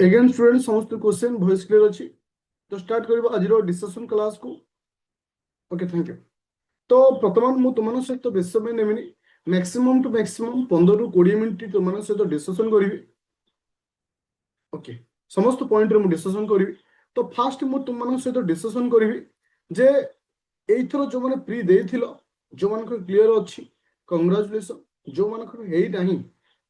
Eigen student समस्त question voice clear अच्छी तो स्टार्ट करबो आज डिस्कशन क्लास को। Okay thank you. तो वर्तमान मु तुम सहित बेस समय नेमिनी मैक्सिमम टू मैक्सिमम 15 ରୁ 20 मिनिट तुम सहित डिस्कशन करी। ओके समस्त पॉइंट रे मु डिस्कशन करी। तो फास्ट मु तुम सहित डिस्कशन करी जे एथर जो मैंने प्री देथिलो जो मान क्लियर अच्छी कंग्राचुलेसन जो मान हेई नाही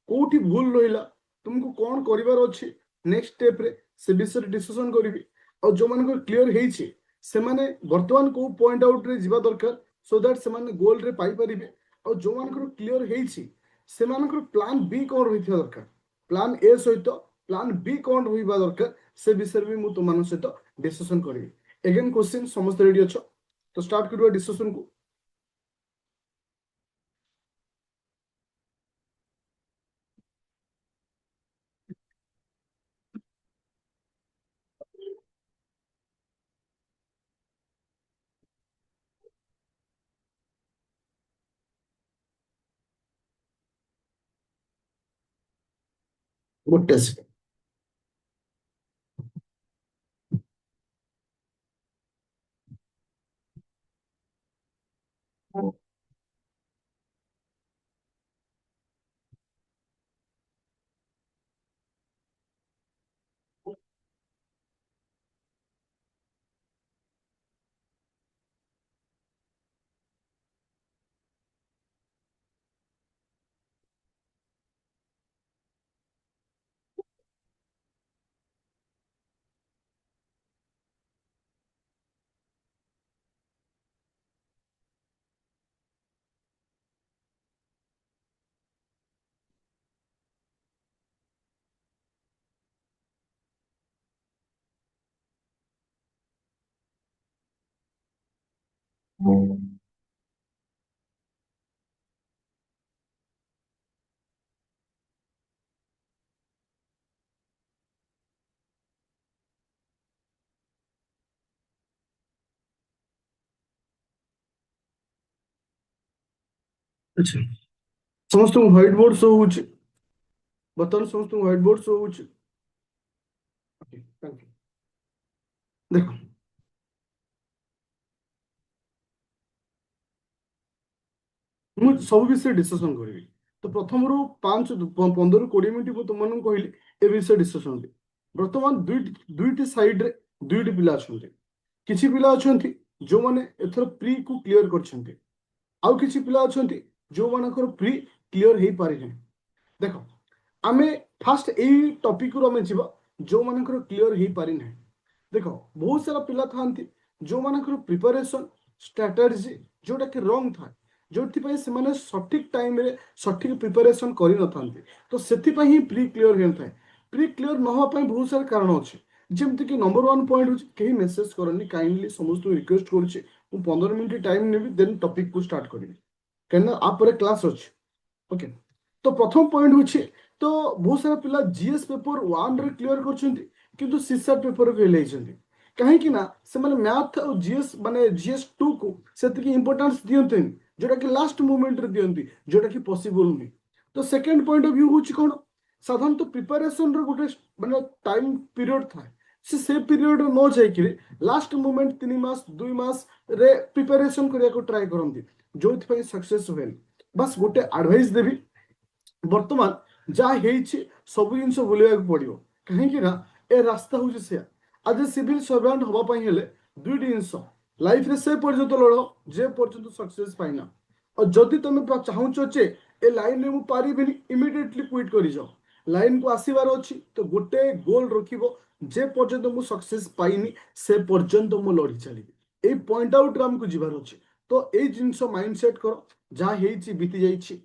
कोठी भूल रहिला तुमको कौन करिवार अच्छी नेक्स्ट स्टेप रे से विषय डिस्कशन करी। और जो मान क्लियर हेइछि से माने वर्तमान को पॉइंट आउट रे जिबा दरकार सो दैट से माने गोल रे पाई परिबे। और जो मान क्लियर हेइछि से मान प्लान बी कौन रही दरकार प्लान ए सहित प्लान बी कौन रहिबा दरकार से विषय भी मु तुम सहित डिस्कशन करी। एगेन क्वेश्चन समस्त रेडी अछ तो स्टार्ट करिवा डिस्कशन को। गोटे सेकेंड अच्छा समस्त व्हाइट बोर्ड शो होची बर्तमान समस्त व्हाइट बोर्ड शो होची। Okay thank you. देखो मु सब विषय डिस्कशन करी। तो प्रथम रू 15 ରୁ 20 मिनिट मु तुमन कहली ए विषय डिस्कशन दे। वर्तमान दुईटी साइड रे दुईटी पिला अछंती किछि पिला अछंती जो माने एथर प्री को क्लियर करछंती आउ किछि पिला अछंती जो मानकर प्री क्लियर हेई पारि नै। देखो आमे फास्ट एई टॉपिक रो आमे जिबा जो मानकर क्लियर हेई पारि नै। देखो बहुत सारा पिला थांती जो मानकर प्रिपरेशन स्ट्रेटजी जोटा कि रॉन्ग था जो सठिक टाइम रे सठिक प्रिपरेशन करि न थांती तो सेति पई ही प्री क्लियर हेन थाए। प्री क्लियर न हो पई बहुत सारा कारण अछि जेमति कि नंबर 1 पॉइंट होछि केही मेसेज करनी काइंडली समस्त रिक्वेस्ट करछि मु 15 मिनिट टाइम नेबी देन टॉपिक को स्टार्ट करिवि कहना आप पर क्लास अछि। ओके तो प्रथम पॉइंट होछि तो बहुत सारा पिला जीएस पेपर 1 रे क्लियर करछंती किंतु सीसैट पेपर फेल हेइछंती कहीं ना से माने मैथ और जीएस माने जीएस 2 को सेति की इंपोर्टेंस दियंतेन जोटा कि लास्ट मोमेंट रे दियंती जोटा कि पॉसिबल नहीं। तो सेकंड पॉइंट ऑफ व्यू होछि कोन साधारण तो प्रिपरेशन रो गोटे माने टाइम पीरियड था से पीरियड न जाय कि लास्ट मोमेंट 3 मास 2 मास रे प्रिपरेशन करिया को ट्राई करंती जोथि पई सक्सेस होल। बस गोटे एडवाइस देबी वर्तमान जहाँ हेइछि सब जिनस बुलिया पड़ो कहीं ना ए रास्ता हूँ से आज सिविल सर्वेंट हवा पाई हेले दुईटी जिनस लाइफ रे से पर्यंत लड़ जे पर्यंत सक्सेस पाइना और जदि तुम चाहूच जे ए लाइन रे मु पारिबिनी इमिडिएटली क्विट कर जाओ लाइन को आसीबार अछि तो गोटे गोल रखिबो जे पर्यंत मु सक्सेस पाइनी से पर्यंत मु लड़ी चलिबी ए पॉइंट आउट रे हमको जीवार अछि। तो ए जिनस माइंडसेट करो जहाँ हेइछि बीती जाइछि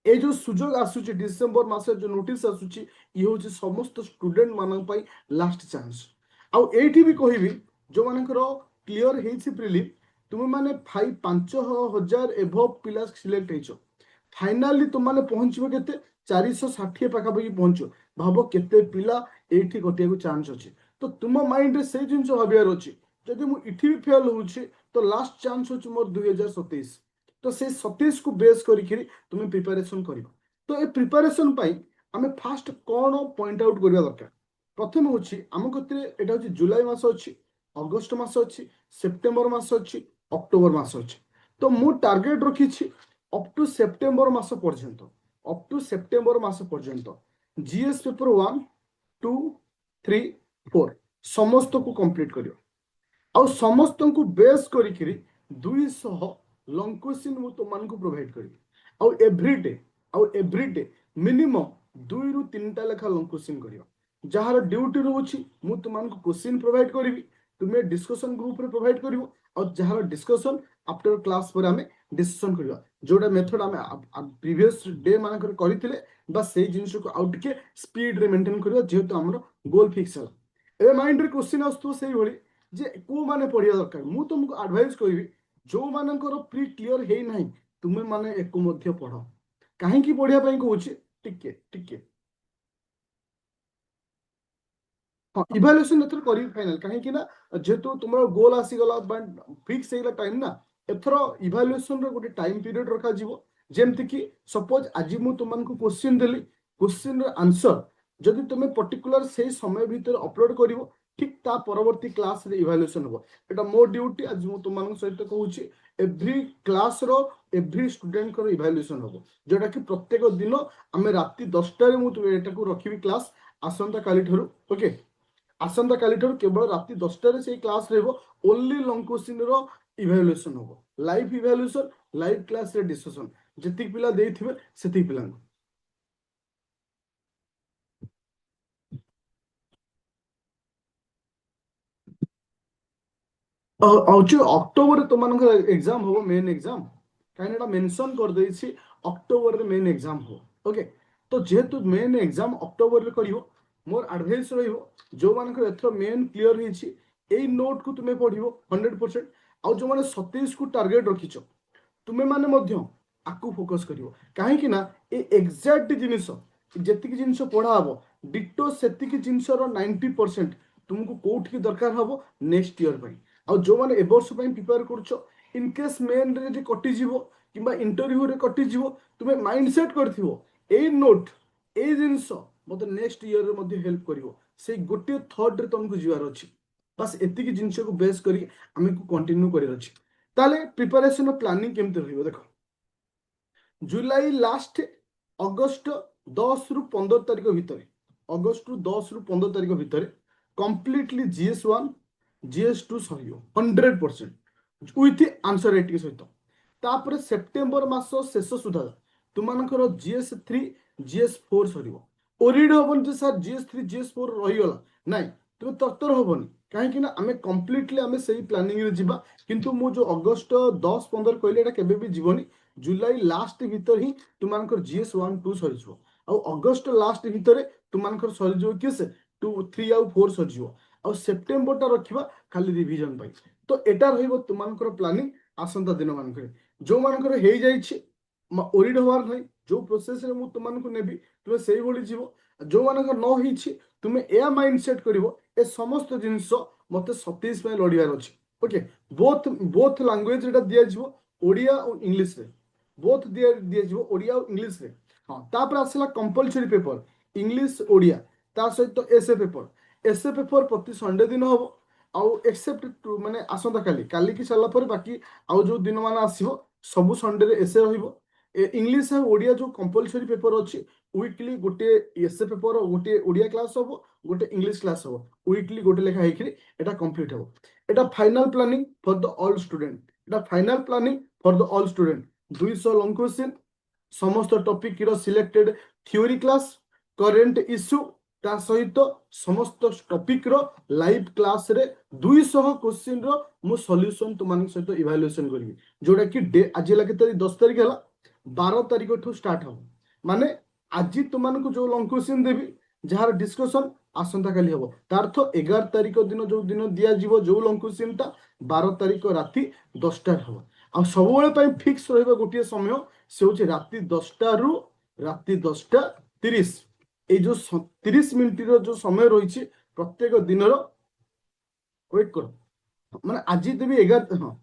ए जो सुजोग आसुची डिसेंबर मास जो नोटिस आसुची ये हूँ समस्त स्टूडेंट मान लास्ट चांस आउ एठी भी कहबी जो मानकर क्लियर हेइछि प्रिलिम तुम माने 5,000 एभव पिला सिलेक्ट हेइछो फाइनाली तुम माने पहुंचबो केते 460 पाखापाखि पहुंचो भाबो केते पिला एठी कटिया को चांस अछि। तो तुम माइंड रे से जिंस हबियार अछि जदि मु इठी भी फेल होउछि तो लास्ट चांस अछि मोर 2027 तो से 27 को बेस करिकि तुम प्रिपरेशन कर। तो ये प्रिपरेशन पाई आमे फास्ट कौन पॉइंट आउट करबा दरकार प्रथम हूँ आम कते एटा हूँ जुलाई मास अच्छी, अगस्ट मास अच्छी, सेप्टेम्बर मास अच्छी, अक्टोबर मास अच्छी। तो मु टार्गेट रखी अप टू सेप्टेम्बर मास पर्यंत, अप टू सेप्टेम्बर मास पर्यंत जीएस पेपर 1 2 3 4 समस्त को कंप्लीट करियो। आउ समस्त को बेस करी 200 लॉन्ग क्वेश्चन मु तुमको प्रोवाइड करी। आउ एवरीडे मिनिमम 2 ରୁ 3टा लेखा लॉन्ग क्वेश्चन करियो। जहार ड्यूटी रोची मु तुमको क्वेश्चन प्रोवाइड करी, तुम्हें डिस्कशन ग्रुप रे प्रोवाइड करियो। और जहार डिस्कशन आफ्टर क्लास पर आमे डिस्कशन करियो, जोटा मेथड आमे प्रीवियस डे मानकर करथिले, बस सेही जिनिस को आउ टिके स्पीड रे मेंटेन करियो जेहेतु हमरो गोल फिक्स है। ए माइंड रे क्वेश्चन आस्तु सेही भली जे को माने पढ़िया दरकार। मु तुमको एडवाइस करिवि जो मानकर प्री क्लियर हे नाही तुमे माने एको मध्य पढ़। काहेकि पढ़िया पई कहूची टिके टिके हाँ इभालुएसन एथर करी फाइनल काहेकि ना जेहेतु तुमर गोल आसी गला बट फिक्स हेला टाइम ना एथर इभालुएसन रो गोटे टाइम पीरियड रखा जीवो। जेमति कि सपोज आज मु तुमको क्वेश्चन देली, क्वेश्चन रो आंसर जदि तुमे पर्टिकुलर से समय भीतर अपलोड करिवो ठीक ता परवर्ती क्लास रे इभालुएसन हो। एटा मो ड्यूटी आज मु तुमको सहित कहूची एवरी क्लास रो एवरी स्टूडेंट को इभालुएसन हो, जोटा कि प्रत्येक दिन आमे राति 10टा रे मु एटा को रखिबी क्लास आसंता काली ठरू। ओके आसंता काली ठाରୁ केवल राति 10टाରେ ସେଇ କ୍ଲାସ୍ ରହିବ। ओनली लॉन्ग क्वेश्चन रो इवैल्यूएशन हो, लाइव इवैल्यूएशन लाइव क्लास रे डिस्कशन जतिक पिला देइथिबे सेतिक पिला आउछु अक्टोबर रे तुमनकर एग्जाम हो, मेन एग्जाम काहे एटा मेंशन कर देछि अक्टोबर रे मेन एग्जाम हो। ओके तो जेहेतु मेन एग्जाम अक्टोबर रे करियो मोर एडवाइस रहिबो जो मानकर एथरो मेन क्लियर हिछि एई नोट को तुमे पढिबो 100%। आउ जो माने 27 को टारगेट रखिछो तुमे माने मध्य आकु फोकस करिवो काहे ना ए एग्जैक्ट जिनिस जेतिक जिनिस पढ़ा हबो डिटो सेतिक जिनिस रो 90% तुमको कोठ की दरकार हबो नेक्स्ट ईयर पई। आ जो माने ए वर्ष पई प्रिपेयर करछो इन केस मेन रे जे कटि जीवो किबा इंटरव्यू रे कटि जीवो तुमे माइंडसेट करथिवो ए नोट ए जिनिस मते नेक्स्ट ईयर रे मध्ये हेल्प करिवो। से गोटे थॉट रे तुमको जीवार अछि, बस एतिक जिनिस को बेस करी आमे को कंटिन्यू करि अछि। ताले प्रिपरेशन प्लानिंग केमते रहिबो देखो जुलाई लास्ट अगस्त 10 ରୁ 15 तारिख भितर, अगस्त ରୁ 10 ରୁ 15 तारिख भितर completely GS 1 GS 2 सरियो 100% with answer writing सहित। तापर सेप्टेम्बर मास शेष सुधा तुमनकर जीएस 3 जीएस 4 सरियो। ओरिड हबन जे सर जीएस 3 जीएस 4 रहिगला नाइ तुम तत्तर हबनी काहेकि ना आमे कंप्लीटली आमे सही प्लानिंग रे जिबा। किंतु मु जो अगस्त 10 15 कहले एटा केबे भी जीवनी जुलाई लास्ट भीतर ही तुमनकर जीएस 1 2 सरिजो। आ अगस्त लास्ट भीतर तुमनकर सरिजो किस 2 3 आउ 4 सरिजो। आ सेप्टेम्बर टा रखिबा खाली रिवीजन पाई। तो एटा रहिबो तुमनकर प्लानिंग आसंता दिन मानकर जो मानकर हे जाइछि ओरिड हवार नै जो प्रोसेस रे मु तुमनको नेबी तुमे सेही बोली जीवो। जो मानकर न हिछि तुमे ए माइंड सेट करिवो ए समस्त जिंस मते 27 पे लड़ियार अछि। ओके बोथ बोथ लैंग्वेज एटा दिया जीवो ओडिया और इंग्लिश रे बोथ दिया जीवो ओडिया और इंग्लिश रे। हां तापर आसला कंपलसरी पेपर इंग्लिश ओडिया ता सहित एसए पेपर प्रति संडे दिन हबो। आउ एक्सेप्ट माने आसंता काली काली की सला पर बाकी आउ जो दिन मान आसीबो सब संडे रे एसए रहिबो। इंग्लिश और ओडिया जो कंपलसरी पेपर अछि वीकली गोटे एसए पेपर गोटे ओडिया क्लास हबो गोटे इंग्लिश क्लास हबो वीकली गोटे लेखा हेकरी एटा कंप्लीट हबो। एटा final planning for the all student, एटा final planning for the all student 200 long question समस्त टॉपिक रो selected theory class current issue ता सहित समस्त टॉपिक रो लाइव क्लास रे 200 क्वेश्चन रो मु सॉल्यूशन तुमान सहित इवैल्यूएशन करबी। जोडा कि डे आज लगे 10 तारिख हला 12 तारिख ठू स्टार्ट हो माने आज तुमको जो लॉन्ग क्वेश्चन देवी जार डिस्कशन आसंता काली हबो तार अर्थ 11 तारिख दिन जो दिन दिया जीवो जो लॉन्ग क्वेश्चन ता 12 तारिख राति 10टा हबो। आ सब बेले पई फिक्स रहबो गोटे समय से होचे राति 10टा रु राति 10टा 30 ए जो 30 मिनिट रो जो समय रही प्रत्येक दिन वेट करो माने आज देवी 11 हाँ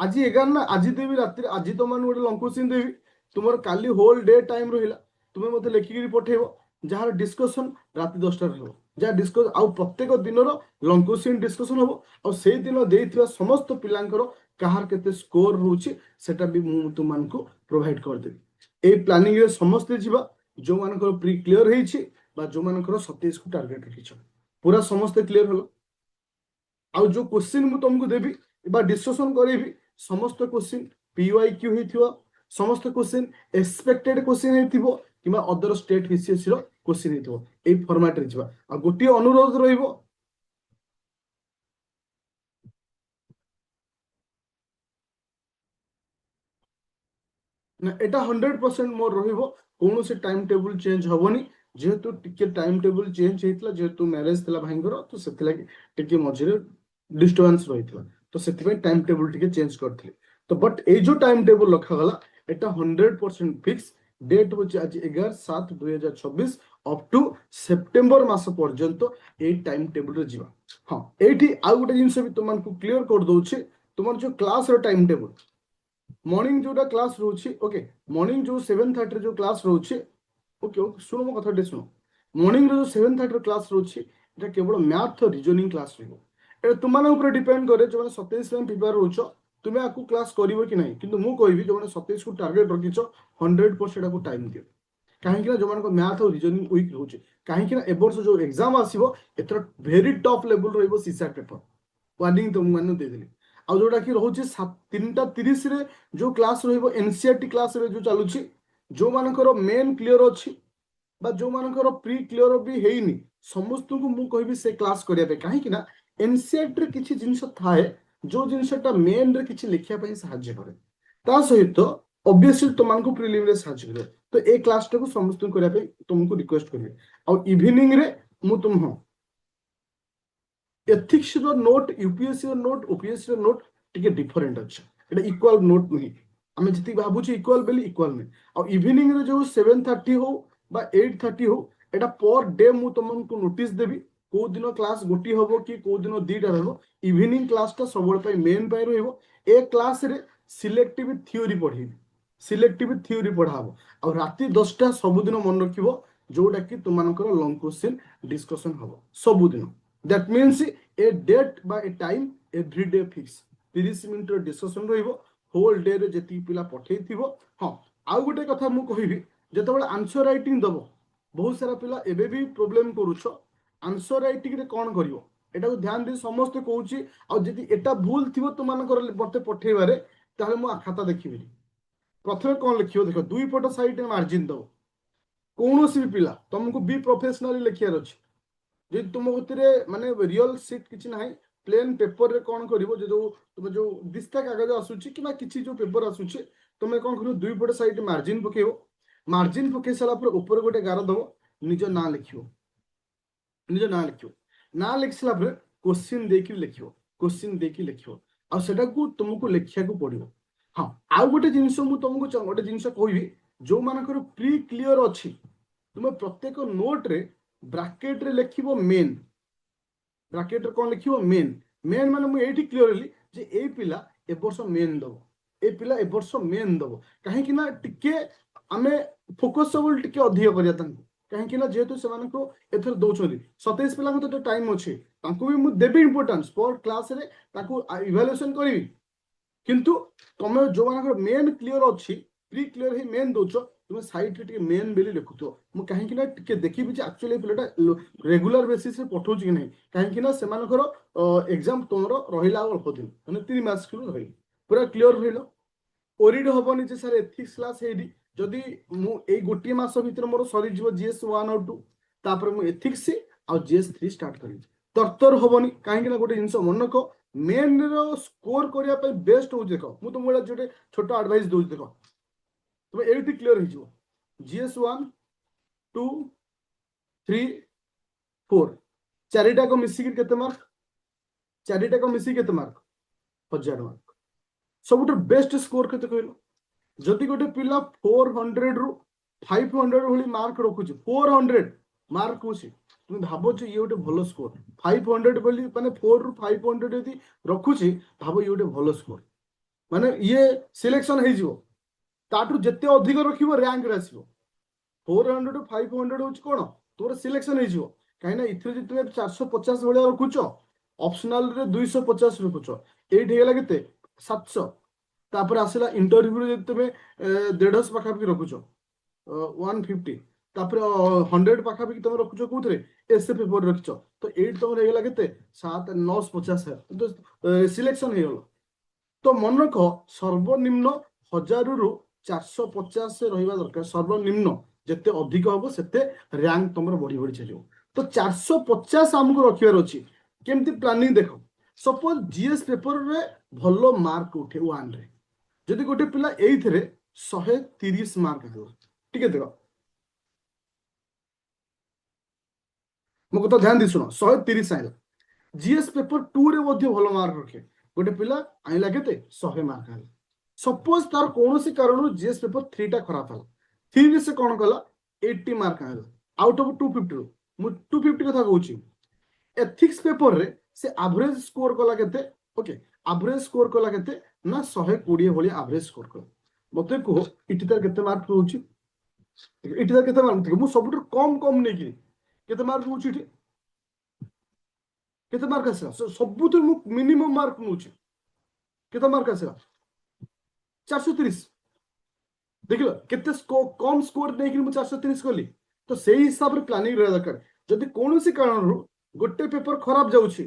आज 11 ना आज देवी राति आज तुम गोटे लॉन्ग क्वेश्चन देवी तुम काली होल डे टाइम रहिला तुमे मते लेखिकी पठेबो ଯାହାର ଡିସ୍କସନ୍ ରାତି 10ଟାରେ ହେବ, ଯାହା ଡିସ୍କସ୍ ଆଉ ପ୍ରତ୍ୟେକ ଦିନର ଲଙ୍ଗ କୋଶ୍ଚିନ୍ ଡିସ୍କସନ୍ ହେବ। ଆଉ ସେଇ ଦିନ ଦେଇଥିବା ସମସ୍ତ ପିଲାଙ୍କର କାହାର କେତେ ସ୍କୋର ରହୁଛି ସେଟା ବି ମୁଁ ତୁମମାନଙ୍କୁ ପ୍ରୋଭାଇଡ କରିଦେବି। ଏଇ ପ୍ଲାନିଂରେ ସମସ୍ତେ ଯିବା, ଯୋଉମାନଙ୍କର ପ୍ରି କ୍ଲିୟର ହେଇଛି ବା ଯୋଉମାନଙ୍କର 27କୁ ଟାର୍ଗେଟ ରଖିଛ, ପୁରା ସମସ୍ତେ କ୍ଲିୟର ହେଲା। ଆଉ ଯୋଉ କୋଶ୍ଚିନ୍ ମୁଁ ତମକୁ ଦେବି ବା ଡିସ୍କସନ୍ କରେଇବି ସମସ୍ତ କୋଶ୍ଚିନ୍ PYQ ହେଇଥିବ, ସମସ୍ତ କୋଶ୍ଚିନ୍ ଏକ୍ସପେକ୍ଟେଡ କୋଶ୍ଚିନ୍ ହେଇଥିବ କିମ୍ବା ଅଦର ଷ୍ଟେଟ୍ PCSC ର କୋଶ୍ଚିନ୍ ହେଇଥିବ। ଏଇ ଫର୍ମାଟରେ ଯିବା। ଆଉ ଗୋଟିଏ ଅନୁରୋଧ ରହିବ, ନା এটা 100% ମୋର ରହିବ, କୌଣସି ଟାଇମ ଟେବୁଲ ଚେଞ୍ଜ ହବନି। ଯେହେତୁ ଟିକେ ଟାଇମ ଟେବୁଲ ଚେଞ୍ଜ ହେଇଥିଲା, ଯେହେତୁ ମ୍ୟାରେଜ ଥିଲା ଭାଇଙ୍କର, ତ ସେଥିଲାଗି ଟିକେ ମଝିରେ ଡିଷ୍ଟର୍ବାନ୍ସ ରହିଥିଲା, ତ ସେଥିପାଇଁ ଟାଇମ ଟେବୁଲ ଟିକେ ଚେଞ୍ଜ କରିଥିଲି। ତ ବଟ୍ ଏଇ ଯୋଉ ଟାଇମ ଟେବୁଲ ରଖାଗଲା এটা 100% ଫିକ୍ସ। ଡେଟ୍ ହଉଛି ଆଜି 11/7/2024 ଅପ୍ ଟୁ ସେପ୍ଟେମ୍ବର ମାସ ପର୍ଯ୍ୟନ୍ତ ଏଇ ଟାଇମ ଟେବୁଲରେ ଯିବା। ହଁ, ଏଇଠି ଆଉ ଗୋଟେ ଜିନିଷ ବି ତୁମମାନଙ୍କୁ କ୍ଲିୟର କରିଦଉଛି, ତୁମର ଯୋଉ କ୍ଲାସର ଟାଇମ ଟେବୁଲ मॉर्निंग जो क्लास रोचे, ओके मॉर्निंग जो 7:30 जो क्लास रोचे, ओके ओके सुनो मो कथा सुनो। मॉर्निंग जो 7:30 क्लास रोचे এটা কেবল ম্যাথ और রিজনিং ক্লাস রহিব। এটা তোমার উপরে ডিপেন্ড করে যে 27 ପାଇଁ প্রিপেয়ার রହୁଛ তুমি আকু ক্লাস করিব কি নাই, কিন্তু মু কইবি যে 27 কু টার্গেট রখিছ 100% আকু টাইম দিও। କାହିଁକି ନା ଯୋଉମାନଙ୍କ ମ୍ୟାଥ ଆଉ ରିଜନିଂ ୱିକ୍ ରହୁଛି, କାହିଁକି ନା ଏ ବର୍ଷ ଯୋଉ ଏକ୍ସାମ ଆସିବ ଏଥର ଭେରି ଟଫ୍ ଲେବୁଲ ରହିବ ସିସାଟ ପେପର, ୱାର୍ନିଂ ତମକୁ ମାନେ ଦେଇଦେଲି। ଆଉ ଯୋଉଟା କି ରହୁଛି 3:30ରେ ଯୋଉ କ୍ଲାସ ରହିବ NCERT କ୍ଲାସରେ ଯୋଉ ଚାଲୁଛି, ଯୋଉମାନଙ୍କର ମେନ୍ କ୍ଲିୟର ଅଛି ବା ଯୋଉମାନଙ୍କର ପ୍ରି କ୍ଲିୟର ବି ହେଇନି ସମସ୍ତଙ୍କୁ ମୁଁ କହିବି ସେ କ୍ଲାସ କରିବା ପାଇଁ। କାହିଁକି ନା NCERT ରେ କିଛି ଜିନିଷ ଥାଏ ଯୋଉ ଜିନିଷଟା ମେନ୍ ରେ କିଛି ଲେଖିବା ପାଇଁ ସାହାଯ୍ୟ କରେ, ତା ସହିତ ଅବଭିୟସଲି ତୁମମାନଙ୍କୁ ପ୍ରିଲିମରେ ସାହାଯ୍ୟ କରିବ। ତ ଏ କ୍ଲାସଟାକୁ ସମସ୍ତଙ୍କୁ କରିବା ପାଇଁ ତୁମକୁ ରିକ୍ୱେଷ୍ଟ କରିବି। ଆଉ ଇଭିନିଂରେ ମୁଁ ତୁମ एथिक्स रो नोट, यूपीएससी रो नोट, ओपीएससी रो नोट टिके डिफरेंट अछि। एटा इक्वल नोट नहीं, आमे जति भाबु छी इक्वल बेली इक्वल नहीं। आ इवनिंग रे जो 7:30 हो बा 8:30 हो, एटा पर डे मु तुमको नोटिस देबी को दिन क्लास गोटी होबो कि को दिन दुईटा रहबो। इवनिंग क्लास टा सबल पई मेन पई रहबो। ए क्लास रे सिलेक्टिव थ्योरी पढेबी, सिलेक्टिव थ्योरी पढाबो। आ राति 10टा सब दिन मन रखिबो, जोटा कि तुमनकर लॉन्ग क्वेश्चन डिस्कशन हबो सब दिन। दैट मीन्स ए डेट बा ए time every day fix 30 minute discussion रहिबो। होल डे रे जति पिला पठेई थिबो। हां, आउ गोटे कथा मु कहिबी, जेतेबेले आंसर राइटिंग दबो, बहुत सारा पिला एबे भी प्रॉब्लम करूछो आंसर राइटिंग रे कोन करिवो, एटा को ध्यान दे समस्त कहूची। आ जति एटा भूल थिबो तुमनकर मते पठेइबारे, ताले मु खाता देखिबी। प्रथमे कोन लिखियो देखो, दुई पट साइड रे मार्जिन दो। कोनोसी भी पिला तुमको बी प्रोफेशनली लिखियार अछि। जे तुम गतिरे माने रियल सीट किछि नाही, प्लेन पेपर रे कोन करिवो, जे जो तुम जो दिस्ता कागज आसुची कि किछि जो पेपर आसुची, तुमे कोन करिवो दुई पट साइड मार्जिन पकेइबो। मार्जिन पके साला पर ऊपर गोटे गार दबो, निज ना लिखियो, निज ना लिखियो। ना लिख साला पर क्वेश्चन देखि लिखियो, क्वेश्चन देखि लिखियो। आ सेटा को तुमको लिखिया को पड़िबो। हां, आउ गोटे जिंस मु तुमको गोटे जिंस कहबी, जो मानकर प्री क्लियर अछि, तुम प्रत्येक नोट रे ब्रैकेट रे लिखिबो मेन। ब्रैकेट रे कोन लिखिबो मेन। मेन माने मु एठी क्लियर हली जे ए पिला ए वर्ष मेन दबो, ए पिला ए वर्ष मेन दबो। काहे कि ना टिके आमे फोकस सबल टिके अधिक करिया तांको, काहे कि ना जेहेतु से मानको एथर दउछोरी 27 पिला को तो टाइम अछि, तांको भी मु देबी इंपोर्टेंस पर क्लास रे ताको इवैल्यूएशन करिवि। किंतु तुम जो मान मेन क्लियर अच्छी, प्री क्लियर ही मेन दौच, तुम साइड रे मेन बेली लिखुथ। मु कहीं ना टिके देखिबि जे एक्चुअली पिलाटा रेगुलर बेसिस रे पठौछ कि नहीं, कहीं ना से एग्जाम तुमर रहिला अल्प दिन, माने 3 मास रही पूरा क्लियर रहिलो। ओरिड हबनी जे सर एथिक्स क्लास हेडी, जदि मु एई गोटी मास भीतर मोर सरी जीव जीएस 1 और 2, तापर मु एथिक्स आ जीएस 3 स्टार्ट करी। तरतर हबनी, कहीं ना गोटे जिंस मन रख, मेन रो स्कोर करिया पे बेस्ट हो। देखो मु तुम गोटे जोटे छोट एडवाइस दउछ, देखो तुम एठी क्लियर हो जीवो। जीएस 1 2 3 4 चारिटा को मिसी केते मार्क, चारिटा को मिसी केते मार्क 1000 मार्क। सबुठ बेस्ट स्कोर केते कहलो, जदि गोटे पिला 400 रु 500 भली मार्क रखुची, 400 मार्क होची, तुम भाबो जे ये गोटे भलो स्कोर। 500 बोली माने 4 रु 500 यदि रखुची, भाबो ये गोटे भलो स्कोर, माने ये सिलेक्शन हे जिवो। ताठू जते अधिक रखिबो रैंक रे आसीबो। 400 500 ହଉଛି କଣ ତୋର ସିଲେକ୍ସନ ହେଇଯିବ। କାହିଁକି ନା ଏଥିରେ ଯଦି ତୁମେ 450 ଭଳିଆ ରଖୁଛ, ଅପସନାଲରେ 250 ରଖୁଛ, ଏଇଠି ହେଇଗଲା କେତେ 700। ତାପରେ ଆସିଲା ଇଣ୍ଟରଭ୍ୟୁରେ ଯଦି ତୁମେ 150 ପାଖାପାଖି ରଖୁଛ, 150, ତାପରେ 100 ପାଖାପାଖି ତମେ ରଖୁଛ କୋଉଥିରେ ଏସେ ପେପର ରଖିଛ, ତ ଏଇଠି ତମର ହେଇଗଲା କେତେ 7 950 ସିଲେକ୍ସନ ହେଇଗଲା। ତ ମନେ ରଖ ସର୍ବନିମ୍ନ 1000ରୁ 450 ରହିବା ଦରକାର। ସର୍ବନିମ୍ନ ଯେତେ ଅଧିକ ହବ ସେତେ ର୍ୟାଙ୍କ ତମର ବଢି ବଢି ଚାଲିବ। ତ 450 ଆମକୁ ରଖିବାର ଅଛି। କେମିତି ପ୍ଲାନିଂ ଦେଖ, ସପୋଜ ଜିଏସ୍ ପେପରରେ ଭଲ ମାର୍କ ଉଠେ ୱାନରେ, ଯଦି ଗୋଟେ ପିଲା ଏଇଥିରେ 130 ମାର୍କ ଆଣିଲା, ଟିକେ ଦେଖ ମୋ କଥା ଧ୍ୟାନ ଦେଇ ଶୁଣ, 130 ଆଣିଲା, ଜିଏସ୍ ପେପର 2ରେ ମଧ୍ୟ ଭଲ ମାର୍କ ରଖେ, ଗୋଟେ ପିଲା ଆଣିଲା କେତେ 100 ମାର୍କ ଆଣିଲା। ସପୋଜ ତାର କୌଣସି କାରଣରୁ ଜିଏସ୍ ପେପର 3ଟା ଖରାପ ହେଲା, 3ରେ ସେ କଣ କଲା 80 ମାର୍କ ଆଣିଲା ଆଉଟ୍ ଅଫ୍ 250ରୁ, ମୁଁ 250 କଥା କହୁଛି। ଏଥିକ୍ସ ପେପରରେ ସେ ଆଭରେଜ ସ୍କୋର କଲା କେତେ, ଓକେ, ଆଭରେଜ ସ୍କୋର କଲା କେତେ ନା 120 ଭଳି ଆଭରେଜ ସ୍କୋର କଲା। ମତେ କୁହ ଏଠି ତାର କେତେ ମାର୍କ ରହୁଛି, ଏଠି ତାର କେତେ ମାର୍କ, ମୁଁ ସବୁଠୁ କମ ନେଇକି କେତେ ମାର୍କ ରହୁଛି ଏଠି, କେତେ ମାର୍କ ଆସିଲା, ସବୁଥିରୁ ମୁଁ ମିନିମମ୍ ମାର୍କ ନଉଛି, କେତେ ମାର୍କ ଆସିଲା 430। ଦେଖିଲ କେତେ କମ ସ୍କୋର ନେଇକି ମୁଁ 430 କଲି। ତ ସେଇ ହିସାବରେ ପ୍ଲାନିଂ ରହିବା ଦରକାର। ଯଦି କୌଣସି କାରଣରୁ ଗୋଟେ ପେପର ଖରାପ ଯାଉଛି,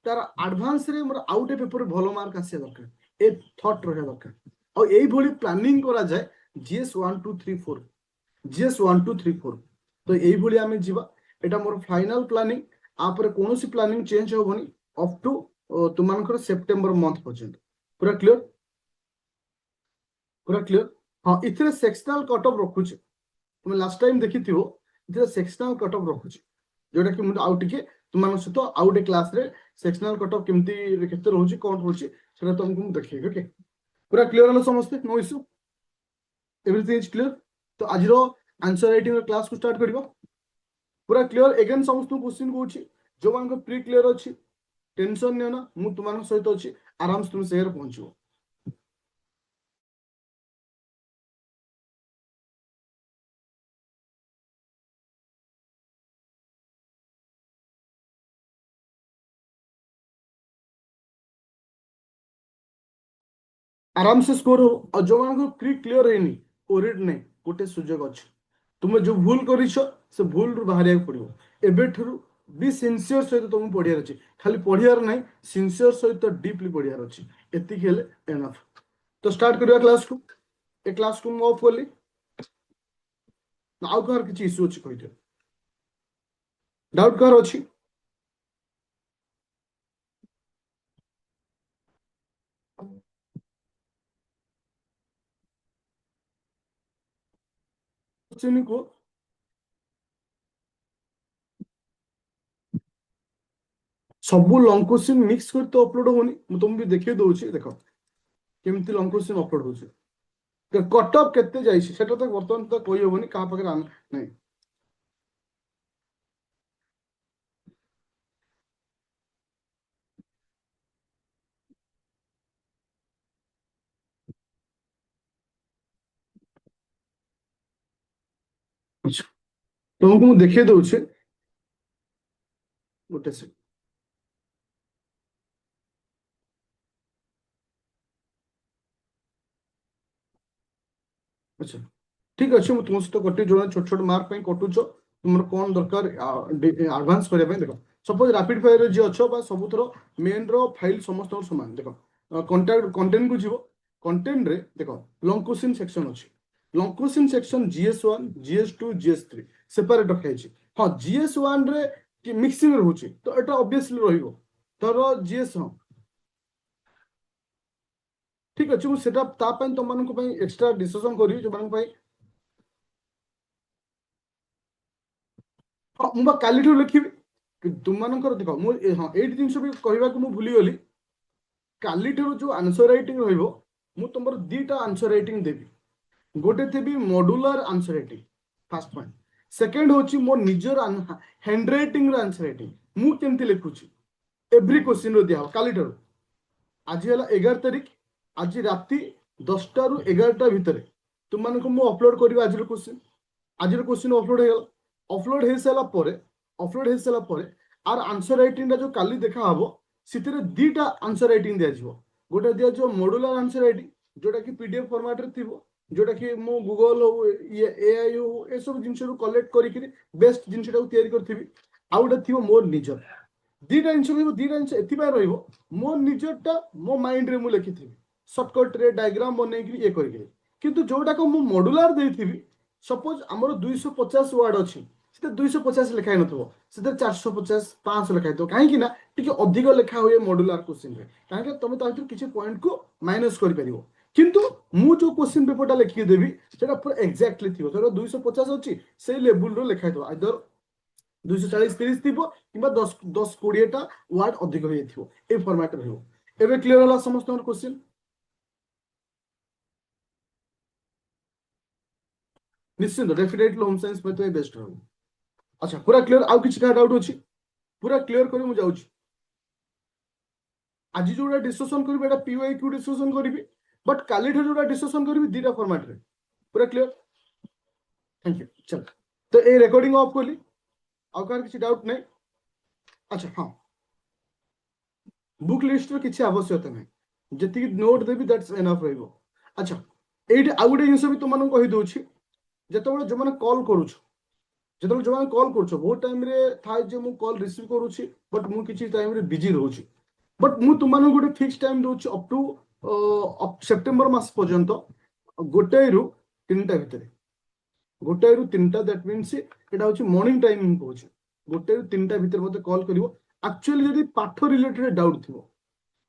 ତାର ଆଡଭାନ୍ସରେ ମୋର ଆଉ ଗୋଟେ ପେପର ଭଲ ମାର୍କ ଆସିବା ଦରକାର, ଏ ଥଟ୍ ରହିବା ଦରକାର। ଆଉ ଏଇଭଳି ପ୍ଲାନିଂ କରାଯାଏ ଜିଏସ୍ 1 2 3 4, ଜିଏସ୍ 1 2 3 4। ତ ଏଇଭଳି ଆମେ ଯିବା, ଏଇଟା ମୋର ଫାଇନାଲ ପ୍ଲାନିଂ। ଆପରେ କୌଣସି ପ୍ଲାନିଂ ଚେଞ୍ଜ ହବନି ଅପ୍ ଟୁ ତୁମମାନଙ୍କର ସେପ୍ଟେମ୍ବର ମନ୍ଥ ପର୍ଯ୍ୟନ୍ତ। ପୁରା କ୍ଲିୟର, ପୁରା କ୍ଲିୟର। ହଁ ଏଥିରେ ସେକ୍ସନାଲ କଟ୍ ଅଫ୍ ରଖୁଛି, ତୁମେ ଲାଷ୍ଟ ଟାଇମ ଦେଖିଥିବ ଏଥିରେ ସେକ୍ସନାଲ କଟ୍ ଅଫ୍ ରଖୁଛି, ଯୋଉଟା କି ମୁଁ ଆଉ ଟିକେ ତୁମମାନଙ୍କ ସହିତ ଆଉ ଗୋଟେ କ୍ଲାସରେ ସେକ୍ସନାଲ କଟ୍ ଅଫ୍ କେମିତି କେତେ ରହୁଛି କଣ ରହୁଛି ସେଟା ତମକୁ ମୁଁ ଦେଖେଇବି। ଓକେ, ପୁରା କ୍ଲିୟର ହେଲା ସମସ୍ତେ, no issue, everything is clear. ତ ଆଜିର ଆନ୍ସର ରାଇଟିଂ କ୍ଲାସକୁ ଷ୍ଟାର୍ଟ କରିବା। ପୁରା କ୍ଲିୟର, ଏଗେନ୍ ସମସ୍ତଙ୍କୁ କ୍ୱେଶ୍ଚିନ୍ କହୁଛି, ଯୋଉମାନଙ୍କ ପ୍ରି କ୍ଲିୟର ଅଛି ଟେନସନ ନିଅ ନା, ମୁଁ ତୁମମାନଙ୍କ ସହିତ ଅଛି, ଆରାମସେ ତୁମେ ସେଠାରେ ପହଞ୍ଚିବ। ଆରାମସେ ସ୍କୋର ହବ। ଆଉ ଯୋଉମାନଙ୍କୁ ପ୍ରି କ୍ଲିୟର ହେଇନି, ଓରିଡ୍ ନାହିଁ, ଗୋଟେ ସୁଯୋଗ ଅଛି। ତୁମେ ଯୋଉ ଭୁଲ କରିଛ ସେ ଭୁଲରୁ ବାହାରିବାକୁ ପଡିବ। ଏବେଠାରୁ ବି ସିନସିୟର ସହିତ ତମକୁ ପଢିବାର ଅଛି, ଖାଲି ପଢିବାର ନାହିଁ, ସିନସିୟର ସହିତ ଡିପଲି ପଢିବାର ଅଛି। ଏତିକି ହେଲେ ଏନଫ୍। ତ ଷ୍ଟାର୍ଟ କରିବା କ୍ଲାସକୁ। ଏ କ୍ଲାସକୁ ମୁଁ ଅଫ୍ କଲି, ଆଉ କାହାର କିଛି ଇସ୍ୟୁ ଅଛି କହିଦିଅ, ଡାଉଟ୍ କାହାର ଅଛି? ଚିନି କୁହ। ସବୁ ଲଙ୍ଗ କ୍ୱେଶ୍ଚିନ୍ ମିକ୍ସ କରି ତ ଅପଲୋଡ ହଉନି, ମୁଁ ତମକୁ ବି ଦେଖେଇ ଦଉଛି, ଦେଖ କେମିତି ଲଙ୍ଗ କ୍ୱେଶ୍ଚିନ୍ ଅପଲୋଡ ହଉଛି। କଟ୍ ଅଫ୍ କେତେ ଯାଇଛି ସେଟା ତ ବର୍ତ୍ତମାନ ତ କହିହବନି, କାହା ପାଖରେ ନାହିଁ। ଆଚ୍ଛା, ତମକୁ ମୁଁ ଦେଖେଇ ଦଉଛି ଗୋଟେ ସେକେଣ୍ଡ। ଆଚ୍ଛା ଠିକ ଅଛି, ମୁଁ ତୁମ ସହିତ କଟି, ଯୋଉ ଛୋଟ ଛୋଟ ମାର୍କ ପାଇଁ କଟୁଛ, ତୁମର କଣ ଦରକାର ଆଡଭାନ୍ସ କରିବା ପାଇଁ ଦେଖ। ସପୋଜ ରାପିଡ ଫାୟାରରେ ଯିଏ ଅଛ ବା ସବୁଥର ମେନ୍ ର ଫାଇଲ ସମସ୍ତଙ୍କର ସମାନ, ଦେଖ କଣ୍ଟେଣ୍ଟ କୁ ଯିବ, କଣ୍ଟେଣ୍ଟରେ ଦେଖ ଲଙ୍ଗ କ୍ୱେଶ୍ଚିନ୍ ସେକ୍ସନ ଅଛି। Long question section GS1 GS2 GS3 separate ରଖାଯାଇଛି। ହଁ GS1 ରେ ମିକ୍ସିଂ ରହୁଛି, ତ ଏଟା ଅବଭିୟସଲି ରହିବ। ଧର GS, ହଁ ଠିକ ଅଛି, ମୁଁ ସେଟା ତା ପାଇଁ ତମମାନଙ୍କ ପାଇଁ ଏକ୍ସଟ୍ରା ଡିସ୍କସନ କରିବି, ଯୋଉମାନଙ୍କ ପାଇଁ ହଁ ମୁଁ ବା କାଲିଠୁ ଲେଖିବି। ତୁମମାନଙ୍କର ଦେଖ ମୁଁ ହଁ ଏଇଠି ଜିନିଷ ବି କହିବାକୁ ମୁଁ ଭୁଲିଗଲି, କାଲିଠାରୁ ଯୋଉ ଆନ୍ସର ରାଇଟିଂ ରହିବ, ମୁଁ ତମର ଦିଟା ଆନ୍ସର ରାଇଟିଂ ଦେବି। ଗୋଟେ ଦେବି modular answer writing, first point. Second ହଉଛି ମୋ ନିଜର ହ୍ୟାଣ୍ଡ ରାଇଟିଂ ର ଆନ୍ସର ରାଇଟିଂ, ମୁଁ କେମିତି ଲେଖୁଛି ଏଭ୍ରି କ୍ୱେଶ୍ଚିନ୍ ର ଦିଆହବ କାଲିଠାରୁ। ଆଜି ହେଲା 11 ତାରିଖ, ଆଜି ରାତି 10ଟାରୁ 11ଟା ଭିତରେ ତୁମମାନଙ୍କୁ ମୁଁ ଅପଲୋଡ କରିବି ଆଜିର କ୍ୱେଶ୍ଚିନ୍। आज क्वेश्चन अपलोड हो अपलोड हो सारा अपलोड हो सारा आर आंसर राइटिंग जो काली देखा हम से दीटा आंसर राइटिंग दिज्व गोटे दिज्व मॉड्यूलर आंसर राइटिंग जोटा कि पीडीएफ फॉर्मेट रे थी जोटा कि मो गूगल हो एआई हो ए सब जिन कलेक्ट करी बेस्ट जिनटा तैयारी करी आउ गोटे थी मोर निजर दीटा जिन दीटा जिन एथपाई रही मो निजरटा मो माइंड रे मुझे लिखी सर्टकट रे डायग्राम बनई ये करी किंतु जोटाक मु मॉड्यूलर देथिबी सपोज आमर 250 वर्ड अच्छी 250 लिखाई नथिबो से 450 500 लिखाई तो कहीं ना टिके अधिक लिखा हुए मॉड्यूलर क्वेश्चन रे कहीं तुम किसी पॉइंट को माइनस कर परिबो किंतु मु जो क्वेश्चन पेपर टा लिखि देबी सेटा पूरा एग्जैक्टली थिबो धर 250 अच्छी से लेवल रो लिखाई दो आइदर 240 30 थिबो किबा 10 10 20 टा वर्ड अधिक होई थिबो ए फॉर्मेट रहइबो एबे क्लियर होला समस्त क्वेश्चन निश्चिंत डेफिनेटली होम साइंस में तो बेस्ट रहू अच्छा पूरा क्लियर आउ किसी का डाउट अछि पूरा क्लियर करी मु जाउछि आज जोड़ा डिस्कशन करी बेटा पीवाई क्यू डिस्कशन करी बट काली ठो जोड़ा डिस्कशन करी दीटा फॉर्मेट रे पूरा क्लियर थैंक यू चल तो ए रिकॉर्डिंग ऑफ करली आउ कार किसी डाउट नहीं अच्छा हाँ बुक लिस्ट रे किसी आवश्यकता नहीं जति नोट देबी दैट्स एनफ रहइबो अच्छा एठी आउ गुटे जिंस भी तुमन कहि दोछि जेतबेले जो माने कॉल करूछ जेतबेले जो माने कॉल करूछ बहुत टाइम रे थाय जे मु कॉल रिसीव करूछि बट मु किछि टाइम रे बिजी रहूछि बट मु तुमन गुटे फिक्स टाइम दोछि अप टू सेप्टेम्बर मास पर्यंत गोटे रु 3टा भितरे गोटे रु 3टा दैट मींस एटा होछि मॉर्निंग टाइम हम कहूछि गोटे रु 3टा भितर मते कॉल करिवो एक्चुअली यदि पाठ रिलेटेड डाउट थिवो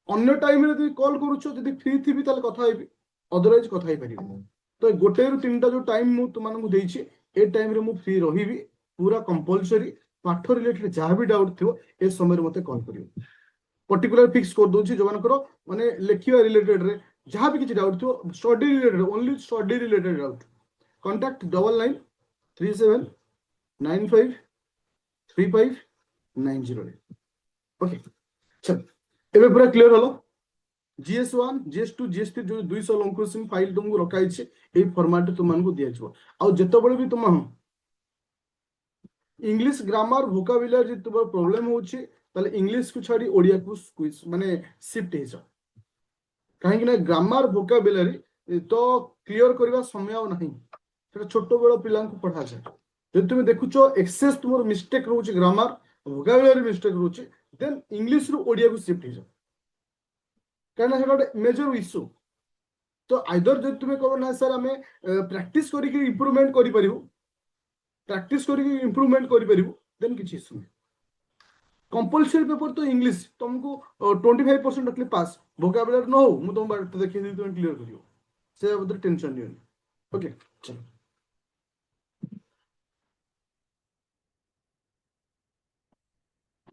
अन्य टाइम रे यदि कॉल करूछ यदि फ्री थिबी ताले कथा हेबी अदरवाइज कथा हे परिबो तो गोटे रु 3टा जो टाइम मु तुमन को देछि ए टाइम रे मु फ्री रहिबी पूरा कंपलसरी पाठ रिलेटेड जहां भी डाउट थिवो ए समय रे मते कॉल करिवो पर्टिकुलर फिक्स कर दूची जो मानकर माने लेखिया रिलेटेड रे जहां भी किसी डाउट थो study related only study related doubt contact 9937953590 रे ओके चल एबे पूरा clear hello GS1 GS2 GS3 जो 200 लॉन्ग क्वेश्चन फाइल तुमको रखाई छे ए फॉर्मेट तुमन को दिया छो आ जतो बळे भी तुम इंग्लिश ग्रामर वोकाबुलरी जे तुम प्रॉब्लम होची ताले इंग्लिश को छाड़ी ओडिया को क्विज माने शिफ्ट हे जा कहीं ना ग्रामर वोकाबुलरी तो क्लियर करबा समय नहीं सेटा छोटो बेलो पिला को पढ़ा जाए जब तुम देखुचो एक्सेस तुम मिस्टेक रहउची ग्रामर वोकाबुलरी मिस्टेक रहउची देन इंग्लिश रो ओडिया को शिफ्ट हे जा कहना है मेजर इश्यू तो आइदर जब तुम्हें कहो ना सर हमें प्रैक्टिस करके इंप्रूवमेंट करि परिबो प्रैक्टिस करके इंप्रूवमेंट करि परिबो देन किछि इश्यू कंपलसरी पेपर तो इंग्लिश तुमको 25% रखले पास वोकाबुलरी न हो मु तुम बात देखि दी तुम क्लियर करियो से बदर टेंशन नहीं ओके चलो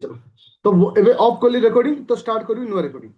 चलो तो एबे ऑफ करली रिकॉर्डिंग तो स्टार्ट करी नुआ रिकॉर्डिंग